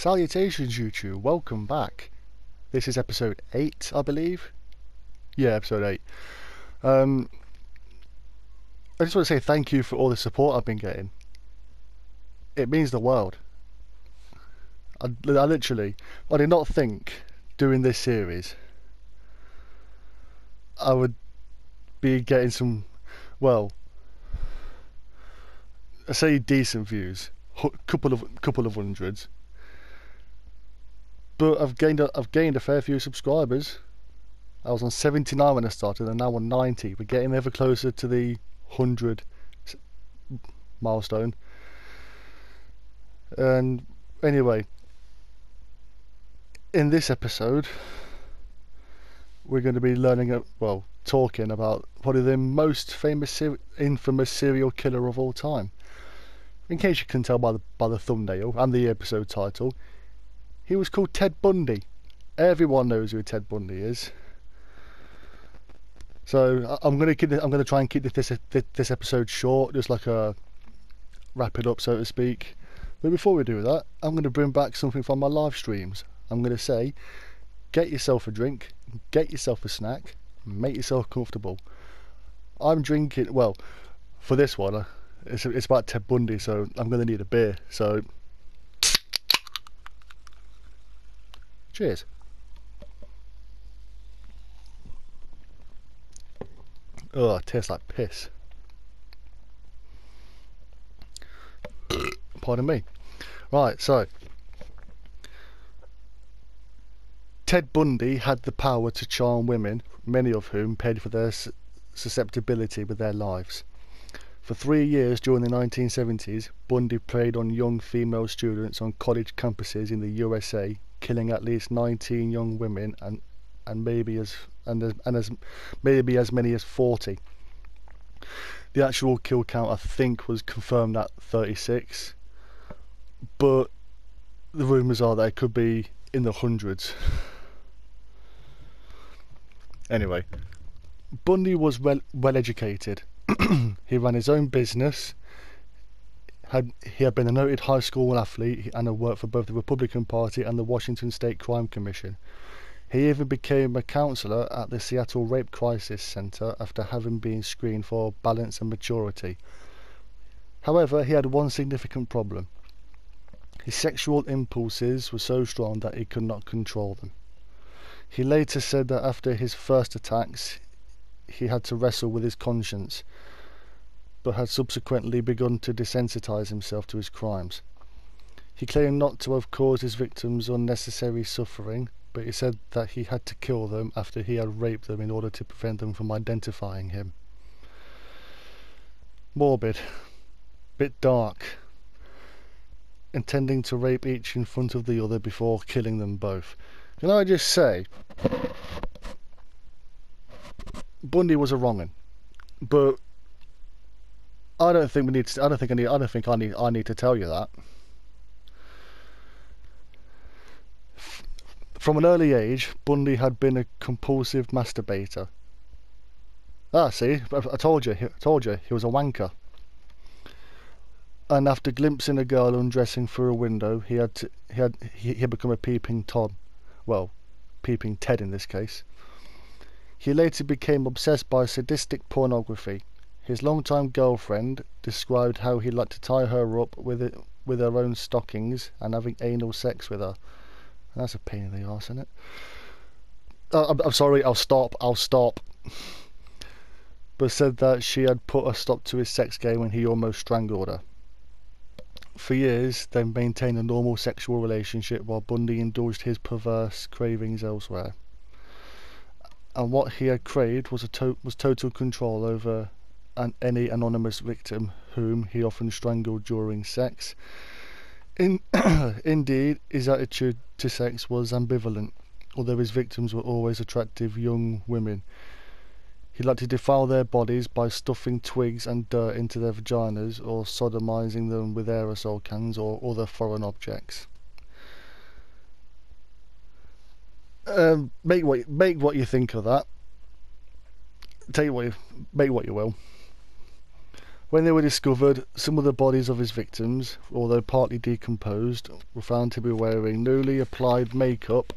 Salutations YouTube, welcome back. This is episode 8, I believe. Yeah, episode 8. I just want to say thank you for all the support I've been getting. It means the world. I did not think doing this series I would be getting some, well, I say decent views, couple of hundreds. But I've gained a fair few subscribers. I was on 79 when I started, and now on 90. We're getting ever closer to the 100 milestone. And anyway, in this episode, we're going to be talking about probably the most infamous serial killer of all time. In case you can tell by the thumbnail and the episode title, he was called Ted Bundy. Everyone knows who Ted Bundy is. So I'm going to try and keep this episode short, just like a wrap it up, so to speak. But before we do that, I'm going to bring back something from my live streams. I'm going to say, get yourself a drink, get yourself a snack, make yourself comfortable. I'm drinking, well, for this one, it's about Ted Bundy, so I'm going to need a beer. So, cheers. Oh, it tastes like piss. Pardon me. Right, so Ted Bundy had the power to charm women, many of whom paid for their susceptibility with their lives. For 3 years during the 1970s, Bundy preyed on young female students on college campuses in the USA, killing at least 19 young women and maybe as many as 40. The actual kill count, I think, was confirmed at 36, but the rumours are that it could be in the hundreds. Anyway, Bundy was well educated. He ran his own business. He had been a noted high school athlete and had worked for both the Republican Party and the Washington State Crime Commission. He even became a counsellor at the Seattle Rape Crisis Center after having been screened for balance and maturity. However, he had one significant problem. His sexual impulses were so strong that he could not control them. He later said that after his first attacks, he had to wrestle with his conscience, but had subsequently begun to desensitize himself to his crimes. He claimed not to have caused his victims unnecessary suffering, but he said that he had to kill them after he had raped them in order to prevent them from identifying him. Morbid. Bit dark. Intending to rape each in front of the other before killing them both. Can I just say, Bundy was a wrong'un, but I don't think I need to tell you that. From an early age, Bundy had been a compulsive masturbator. See, I told you, he was a wanker. And after glimpsing a girl undressing through a window, he had become a peeping Tom. Well, peeping Ted in this case. He later became obsessed by sadistic pornography. His longtime girlfriend described how he liked to tie her up with her own stockings and having anal sex with her. That's a pain in the arse, isn't it? I'm sorry, I'll stop. But said that she had put a stop to his sex game when he almost strangled her. For years, they maintained a normal sexual relationship while Bundy indulged his perverse cravings elsewhere. And what he had craved was total control over any anonymous victim whom he often strangled during sex. Indeed, his attitude to sex was ambivalent, although his victims were always attractive young women. He liked to defile their bodies by stuffing twigs and dirt into their vaginas or sodomizing them with aerosol cans or other foreign objects. Make what you think of that. Make what you will. When they were discovered, some of the bodies of his victims, although partly decomposed, were found to be wearing newly applied makeup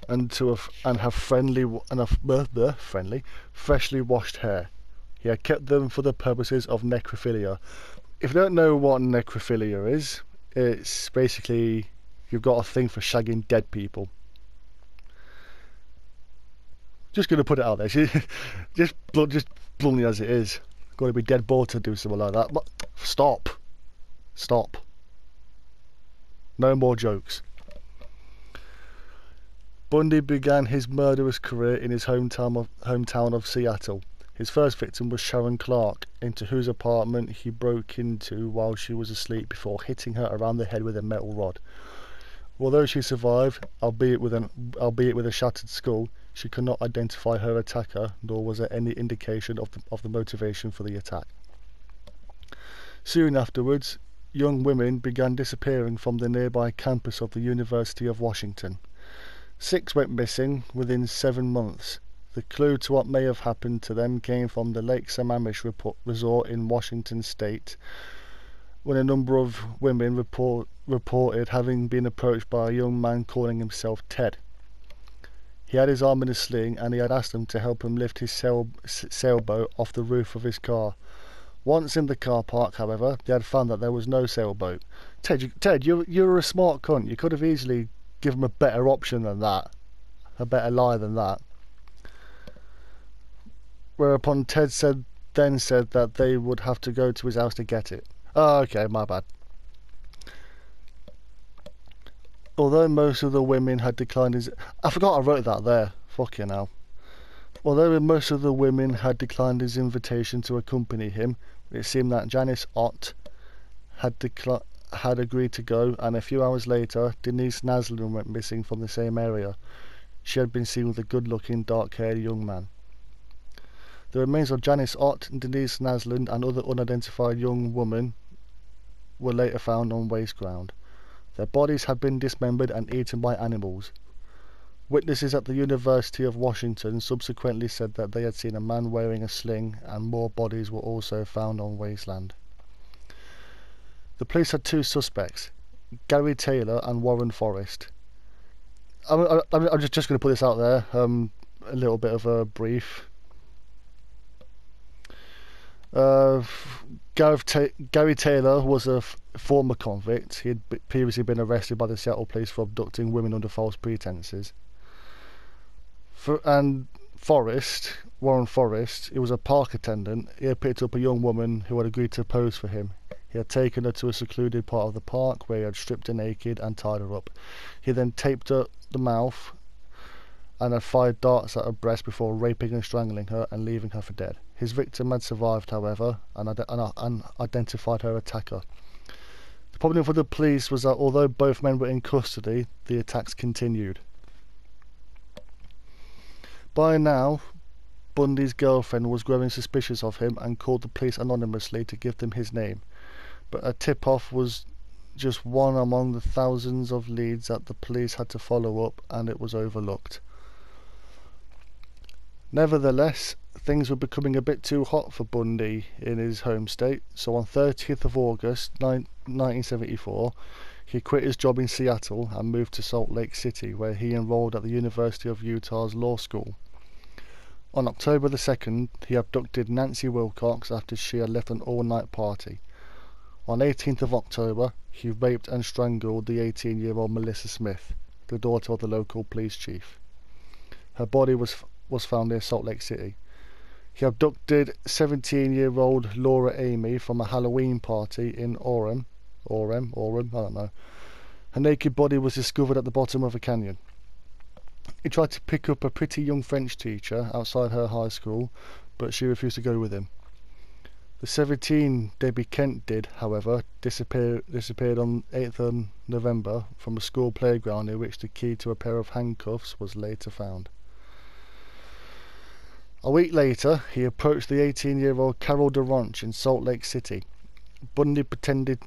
and have freshly washed hair. He had kept them for the purposes of necrophilia. If you don't know what necrophilia is, it's basically you've got a thing for shagging dead people. Just going to put it out there, just bluntly as it is. Got to be dead bored to do something like that. But stop. No more jokes. Bundy began his murderous career in his hometown of Seattle. His first victim was Sharon Clark, into whose apartment he broke into while she was asleep before hitting her around the head with a metal rod. Although she survived, albeit with a shattered skull, she could not identify her attacker, nor was there any indication of the motivation for the attack. Soon afterwards, young women began disappearing from the nearby campus of the University of Washington. 6 went missing within 7 months. The clue to what may have happened to them came from the Lake Sammamish resort in Washington state, when a number of women reported having been approached by a young man calling himself Ted. He had his arm in a sling and he had asked them to help him lift his sailboat off the roof of his car. Once in the car park, however, they had found that there was no sailboat. Ted, you're a smart cunt. You could have easily given him a better option than that, a better lie than that. Whereupon Ted then said that they would have to go to his house to get it. Oh, okay, my bad. Although most of the women had declined his... I forgot I wrote that there. Fucking hell. Although most of the women had declined his invitation to accompany him, it seemed that Janice Ott had agreed to go, and a few hours later, Denise Naslund went missing from the same area. She had been seen with a good-looking, dark-haired young man. The remains of Janice Ott, Denise Naslund, and other unidentified young women were later found on waste ground. Their bodies had been dismembered and eaten by animals. Witnesses at the University of Washington subsequently said that they had seen a man wearing a sling, and more bodies were also found on wasteland. The police had 2 suspects, Gary Taylor and Warren Forrest. I'm just going to put this out there, a little bit of a brief. Gary Taylor was a former convict. He had previously been arrested by the Seattle police for abducting women under false pretenses. And Warren Forrest, he was a park attendant. He had picked up a young woman who had agreed to pose for him. He had taken her to a secluded part of the park where he had stripped her naked and tied her up. He then taped her the mouth and had fired darts at her breast before raping and strangling her and leaving her for dead. His victim had survived, however, and identified her attacker. The problem for the police was that although both men were in custody, the attacks continued. By now, Bundy's girlfriend was growing suspicious of him and called the police anonymously to give them his name. But a tip-off was just one among the thousands of leads that the police had to follow up, and it was overlooked. Nevertheless, things were becoming a bit too hot for Bundy in his home state, so on 30th of August 1974, he quit his job in Seattle and moved to Salt Lake City, where he enrolled at the University of Utah's law school. On October the 2nd, he abducted Nancy Wilcox after she had left an all-night party. On 18th of October, he raped and strangled the 18-year-old Melissa Smith, the daughter of the local police chief. Her body was found near Salt Lake City. He abducted 17-year-old Laura Amy from a Halloween party in Orem, I don't know. Her naked body was discovered at the bottom of a canyon. He tried to pick up a pretty young French teacher outside her high school, but she refused to go with him. The 17 Debbie Kent did, however, disappeared on 8th of November from a school playground in which the key to a pair of handcuffs was later found. A week later, he approached the 18-year-old Carol DeRonch in Salt Lake City. Bundy pretended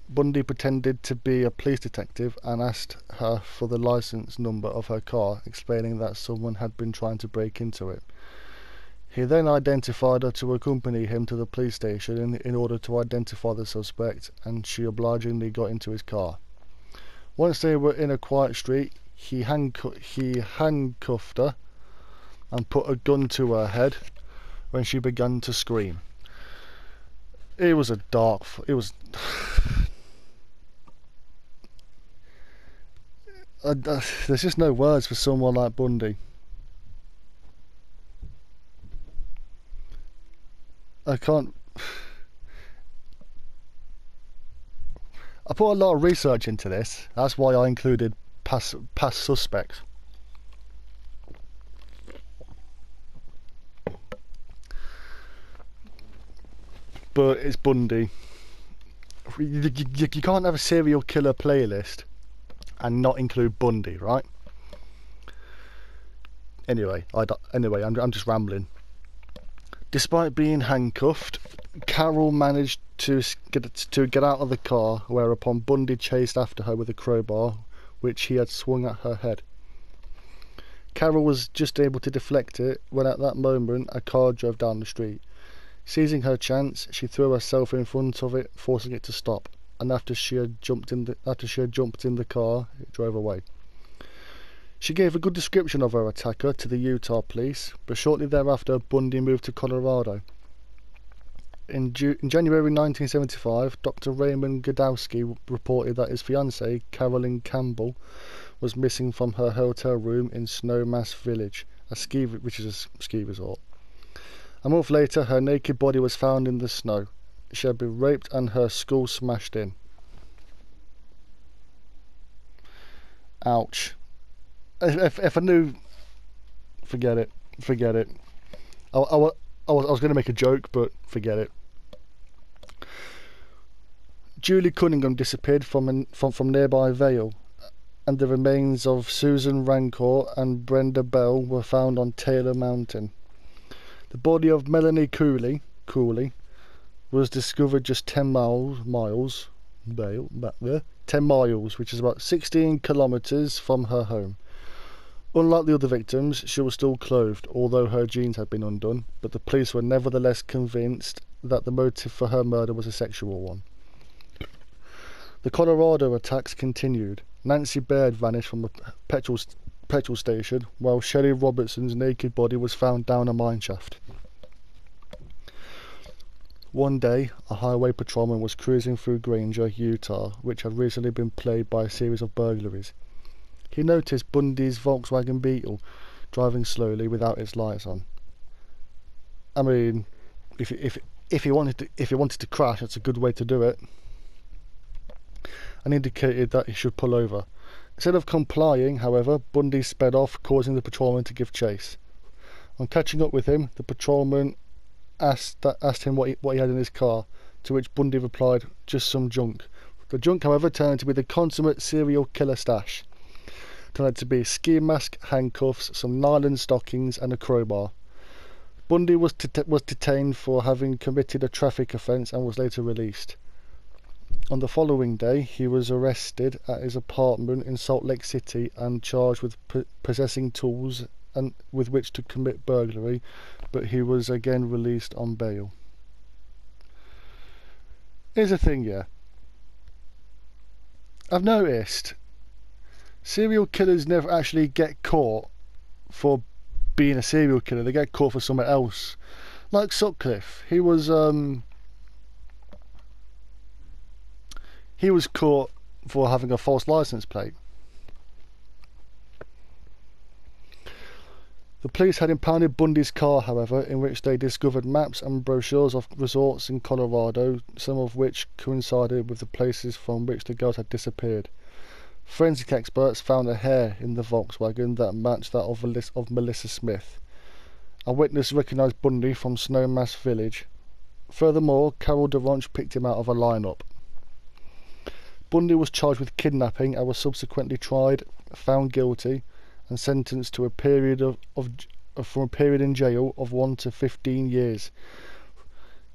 to be a police detective and asked her for the license number of her car, explaining that someone had been trying to break into it. He then identified her to accompany him to the police station in order to identify the suspect, and she obligingly got into his car. Once they were in a quiet street, he handcuffed her and put a gun to her head when she began to scream. It was a dark... It was... there's just no words for someone like Bundy. I can't... I put a lot of research into this. That's why I included past suspects. But it's Bundy. You can't have a serial killer playlist and not include Bundy, right? Anyway, I'm just rambling. Despite being handcuffed, Carol managed to get out of the car, whereupon Bundy chased after her with a crowbar, which he had swung at her head. Carol was just able to deflect it when at that moment a car drove down the street. Seizing her chance, she threw herself in front of it, forcing it to stop, and after she had jumped in the car, it drove away. She gave a good description of her attacker to the Utah police, but shortly thereafter Bundy moved to Colorado. In January 1975, Dr. Raymond Godowski reported that his fiancée, Carolyn Campbell, was missing from her hotel room in Snowmass Village, which is a ski resort. A month later, her naked body was found in the snow. She had been raped and her skull smashed in. Ouch. If I knew... Forget it. I was going to make a joke, but forget it. Julie Cunningham disappeared from nearby Vail, and the remains of Susan Rancourt and Brenda Bell were found on Taylor Mountain. The body of Melanie Cooley was discovered just 10 miles, which is about 16 kilometres from her home. Unlike the other victims, she was still clothed, although her jeans had been undone, but the police were nevertheless convinced that the motive for her murder was a sexual one. The Colorado attacks continued. Nancy Baird vanished from a petrol station, while Shelley Robertson's naked body was found down a mine shaft. One day, a highway patrolman was cruising through Granger, Utah, which had recently been plagued by a series of burglaries. He noticed Bundy's Volkswagen Beetle driving slowly without its lights on. I mean, if he wanted to crash, that's a good way to do it. And indicated that he should pull over. Instead of complying, however, Bundy sped off, causing the patrolman to give chase. On catching up with him, the patrolman asked him what he had in his car, to which Bundy replied, "Just some junk." The junk, however, turned out to be the consummate serial killer stash. Turned out to be a ski mask, handcuffs, some nylon stockings, and a crowbar. Bundy was detained for having committed a traffic offence and was later released. On the following day, he was arrested at his apartment in Salt Lake City and charged with possessing tools and with which to commit burglary, but he was again released on bail. Here's the thing, yeah. I've noticed serial killers never actually get caught for being a serial killer. They get caught for something else. Like Sutcliffe, he was caught for having a false license plate. The police had impounded Bundy's car, however, in which they discovered maps and brochures of resorts in Colorado, some of which coincided with the places from which the girls had disappeared. Forensic experts found a hair in the Volkswagen that matched that of Melissa Smith. A witness recognised Bundy from Snowmass Village. Furthermore, Carol DeRonch picked him out of a lineup. Bundy was charged with kidnapping and was subsequently tried, found guilty, and sentenced to a period in jail of 1 to 15 years.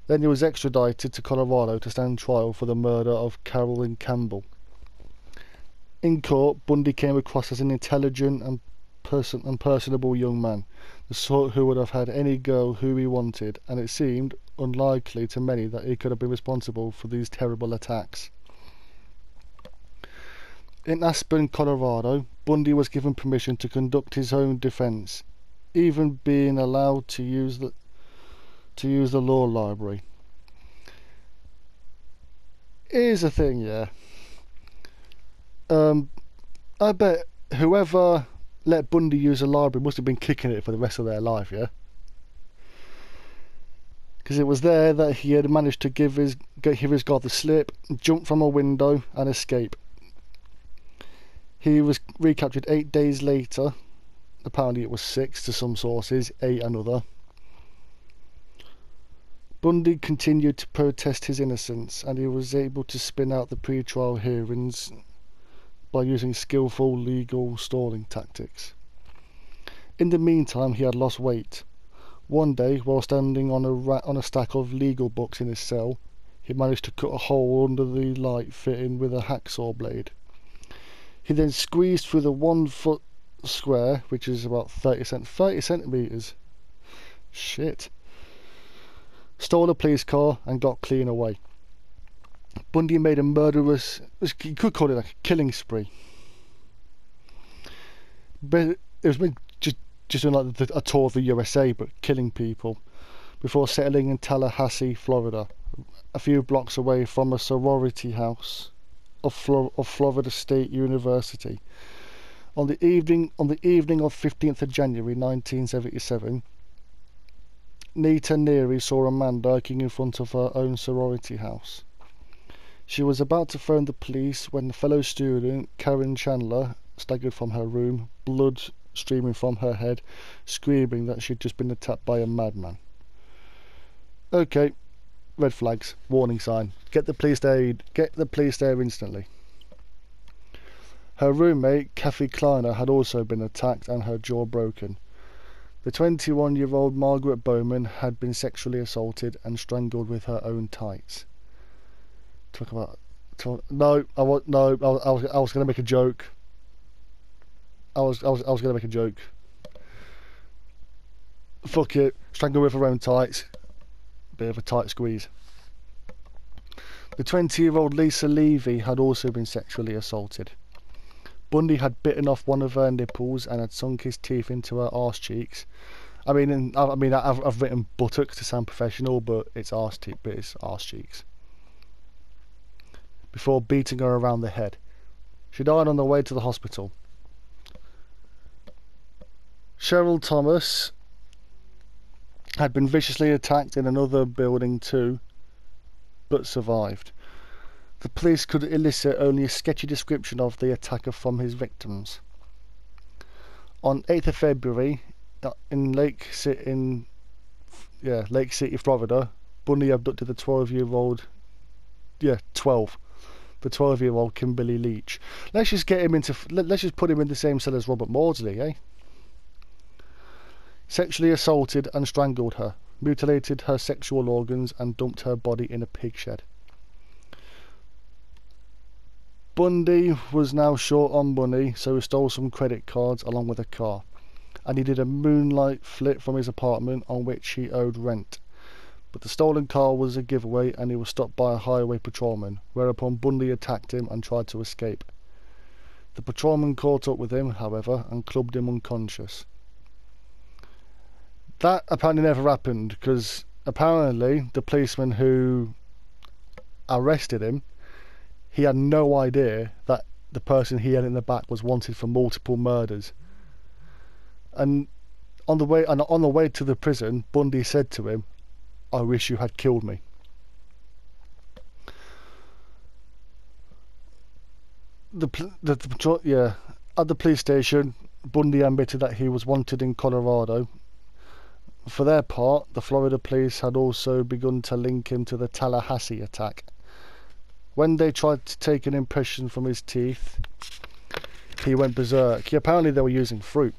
Then he was extradited to Colorado to stand trial for the murder of Carolyn Campbell. In court, Bundy came across as an intelligent and personable young man, the sort who would have had any girl who he wanted, and it seemed unlikely to many that he could have been responsible for these terrible attacks. In Aspen, Colorado, Bundy was given permission to conduct his own defense, even being allowed to use the law library. Here's the thing, yeah. I bet whoever let Bundy use the library must have been kicking it for the rest of their life, yeah? Because it was there that he had managed to give his god the slip, jump from a window and escape. He was recaptured 8 days later. Apparently it was 6 to some sources, 8 another. Bundy continued to protest his innocence, and he was able to spin out the pre-trial hearings by using skillful legal stalling tactics. In the meantime, he had lost weight. One day, while standing on a stack of legal books in his cell, he managed to cut a hole under the light fitting with a hacksaw blade. He then squeezed through the 1 foot square, which is about 30 centimetres. Shit. Stole a police car and got clean away. Bundy made a murderous, you could call it like a killing spree. But it was just doing like a tour of the USA, but killing people, before settling in Tallahassee, Florida, a few blocks away from a sorority house of Florida State University. On the evening of 15th of January 1977, Nita Neary saw a man biking in front of her own sorority house. She was about to phone the police when a fellow student, Karen Chandler, staggered from her room, blood streaming from her head, screaming that she'd just been attacked by a madman. Okay, red flags, warning sign. Get the police there instantly. Her roommate, Kathy Kleiner, had also been attacked and her jaw broken. The 21-year-old Margaret Bowman had been sexually assaulted and strangled with her own tights. No, I was going to make a joke. I was going to make a joke. Fuck it. Strangled with her own tights. Bit of a tight squeeze. The 20-year-old Lisa Levy had also been sexually assaulted. Bundy had bitten off one of her nipples and had sunk his teeth into her arse cheeks. I've written buttocks to sound professional, but it's arse cheeks. Before beating her around the head. She died on the way to the hospital. Cheryl Thomas had been viciously attacked in another building too, but survived. The police could elicit only a sketchy description of the attacker from his victims. On 8th of February, in Lake City, Florida, Bundy abducted the 12-year-old Kimberly Leach. Let's just put him in the same cell as Robert Maudsley, eh? Sexually assaulted and strangled her, mutilated her sexual organs and dumped her body in a pig shed. Bundy was now short on money, so he stole some credit cards along with a car, and he did a moonlight flit from his apartment on which he owed rent. But the stolen car was a giveaway and he was stopped by a highway patrolman, whereupon Bundy attacked him and tried to escape. The patrolman caught up with him, however, and clubbed him unconscious. That apparently never happened, because apparently the policeman who arrested him, he had no idea that the person he had in the back was wanted for multiple murders. And on the way to the prison, Bundy said to him, "I wish you had killed me." At the police station, Bundy admitted that he was wanted in Colorado. For their part, the Florida police had also begun to link him to the Tallahassee attack. When they tried to take an impression from his teeth, he went berserk. Apparently they were using fruit.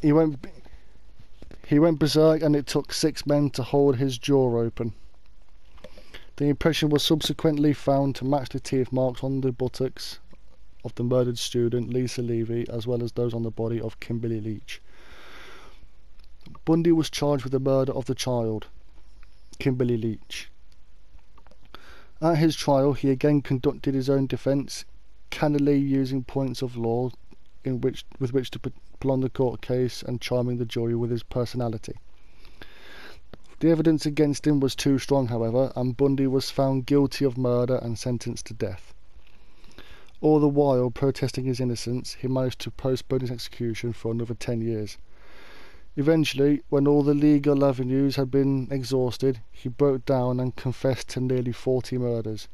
He went berserk, and it took 6 men to hold his jaw open. The impression was subsequently found to match the teeth marks on the buttocks of the murdered student Lisa Levy, as well as those on the body of Kimberly Leach. Bundy was charged with the murder of the child, Kimberly Leach. At his trial, he again conducted his own defence, cannily using points of law with which to prolong the court case and charming the jury with his personality. The evidence against him was too strong, however, and Bundy was found guilty of murder and sentenced to death. All the while protesting his innocence, he managed to postpone his execution for another 10 years. Eventually, when all the legal avenues had been exhausted, he broke down and confessed to nearly 40 murders,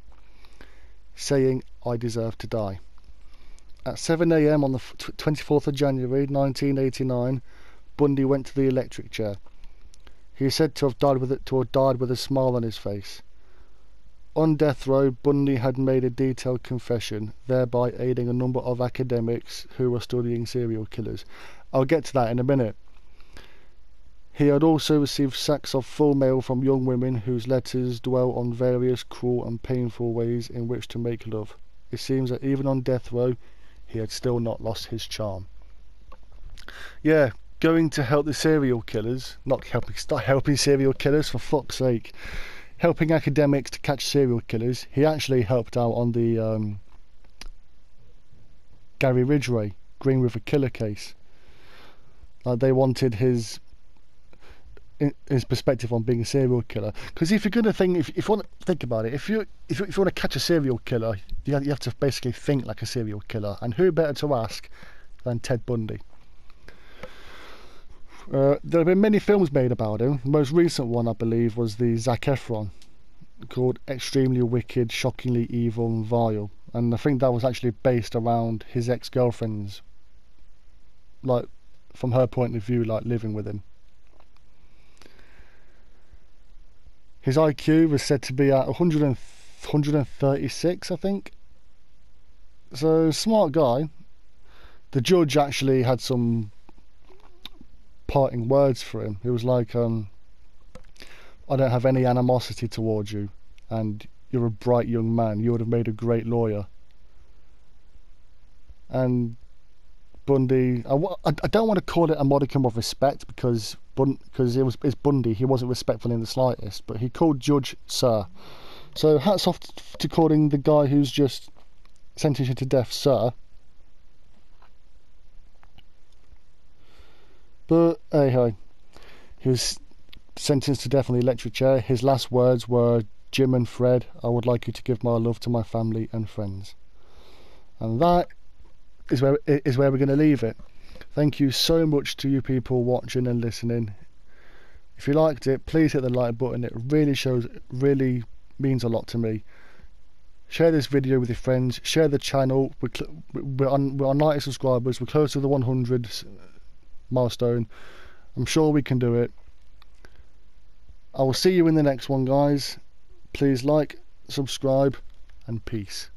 saying, "I deserve to die." At 7 a.m. on the 24th of January 1989, Bundy went to the electric chair. He is said to have died with a smile on his face. On death row, Bundy had made a detailed confession, thereby aiding a number of academics who were studying serial killers. I'll get to that in a minute. He had also received sacks of full mail from young women whose letters dwell on various cruel and painful ways in which to make love. It seems that even on death row, he had still not lost his charm. Yeah, going to help the serial killers, not helping serial killers, for fuck's sake. Helping academics to catch serial killers. He actually helped out on the Gary Ridgway Green River Killer case. They wanted his perspective on being a serial killer. Because if you're going to think, if you want to think about it, if you want to catch a serial killer, you have to basically think like a serial killer. And who better to ask than Ted Bundy? There have been many films made about him. The most recent one, I believe, was the Zac Efron, called Extremely Wicked, Shockingly Evil and Vile. And I think that was actually based around his ex-girlfriend's, like, from her point of view, like, living with him. His IQ was said to be at 136, I think. So, smart guy. The judge actually had some parting words for him. He was like, I don't have any animosity towards you, and you're a bright young man. You would have made a great lawyer. And Bundy, I don't want to call it a modicum of respect, because it's Bundy. He wasn't respectful in the slightest, but he called Judge Sir. So hats off to calling the guy who's just sentenced you to death Sir. But anyhow, he was sentenced to death on the electric chair. His last words were, "Jim and Fred, I would like you to give my love to my family and friends." And that is where we're going to leave it. Thank you so much to you people watching and listening. If you liked it, please hit the like button. It really means a lot to me. Share this video with your friends. Share the channel. We're on 90 subscribers. We're close to the 100 milestone. I'm sure we can do it. I will see you in the next one, guys. Please like, subscribe, and peace.